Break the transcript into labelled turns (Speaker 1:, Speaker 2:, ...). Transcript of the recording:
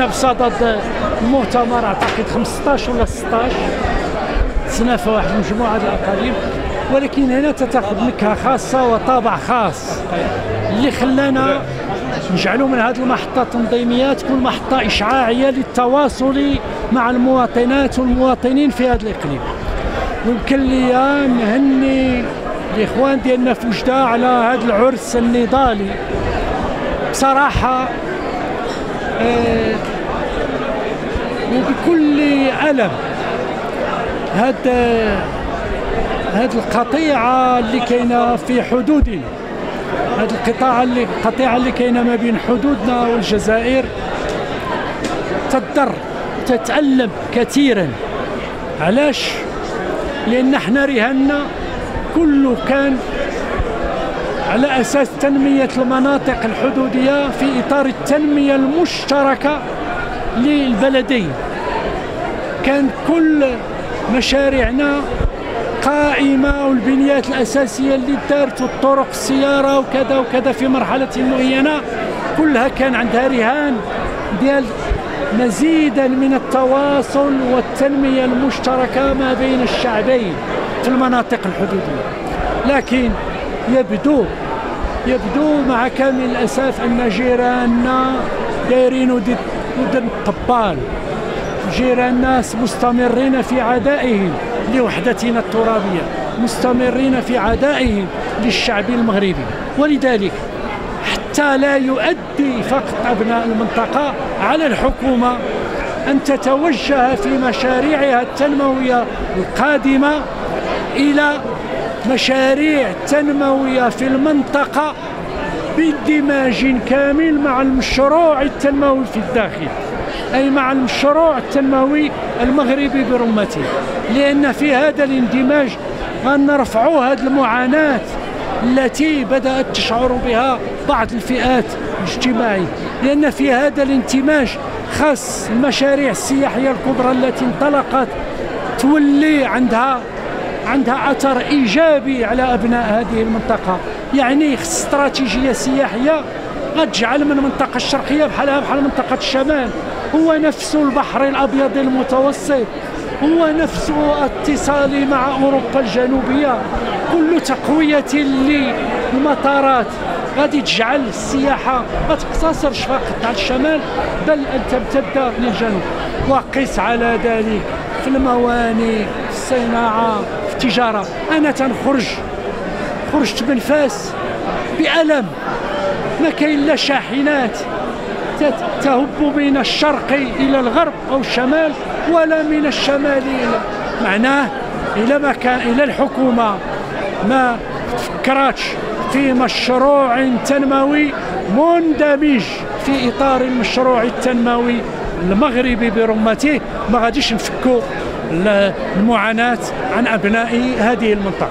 Speaker 1: بصدد المؤتمر اعتقد 15 ولا 16 تصنف واحد مجموعه الاقاليم، ولكن هنا تتاخذ نكهه خاصه وطابع خاص اللي خلانا نجعلوا من هذه المحطه التنظيميه تكون محطه اشعاعيه للتواصل مع المواطنات والمواطنين في هذا الاقليم. ويمكن لي نهني الاخوان ديالنا في وجده على هذا العرس النضالي بصراحه، وبكل ألم. هذه القطيعة اللي كاينة في حدودنا، هذه القطيعة اللي كاينة ما بين حدودنا والجزائر تضر تتألم كثيرا. علاش؟ لأن احنا رهنا كله كان على أساس تنمية المناطق الحدودية في إطار التنمية المشتركة للبلدين. كان كل مشاريعنا قائمة والبنيات الأساسية اللي دارت والطرق السيارة وكذا وكذا في مرحلة معينة كلها كان عندها رهان ديال مزيدا من التواصل والتنمية المشتركة ما بين الشعبين في المناطق الحدودية. لكن يبدو مع كامل الأسف أن جيراننا دايرين ودن الطبال، جيراننا مستمرين في عدائهم لوحدتنا الترابية، مستمرين في عدائهم للشعب المغربي. ولذلك حتى لا يؤدي فقط أبناء المنطقة على الحكومة أن تتوجه في مشاريعها التنموية القادمة إلى مشاريع تنموية في المنطقة باندماج كامل مع المشروع التنموي في الداخل، أي مع المشروع التنموي المغربي برمته. لأن في هذا الاندماج غنرفعوا هذه المعاناة التي بدأت تشعر بها بعض الفئات الاجتماعية. لأن في هذا الاندماج خاص المشاريع السياحية الكبرى التي انطلقت تولي عندها أثر إيجابي على أبناء هذه المنطقة. يعني استراتيجية سياحية غتجعل من المنطقة الشرقية بحال منطقة الشمال هو نفس البحر الأبيض المتوسط، هو نفس اتصال مع أوروبا الجنوبية. كل تقوية للمطارات غادي تجعل السياحة ما تقتصرش فقط على الشمال بل أن تمتد للجنوب. وقس على ذلك في الموانئ، في الصناعة، في التجارة. أنا خرجت من فاس بألم، ما كاين لا شاحنات تهب من الشرق إلى الغرب أو الشمال ولا من الشمال إلى، معناه إلى الحكومة ما فكرتش في مشروع تنموي مندمج في إطار المشروع التنموي المغربي برمته، ما غاديش نفكوا المعاناة عن أبناء هذه المنطقة.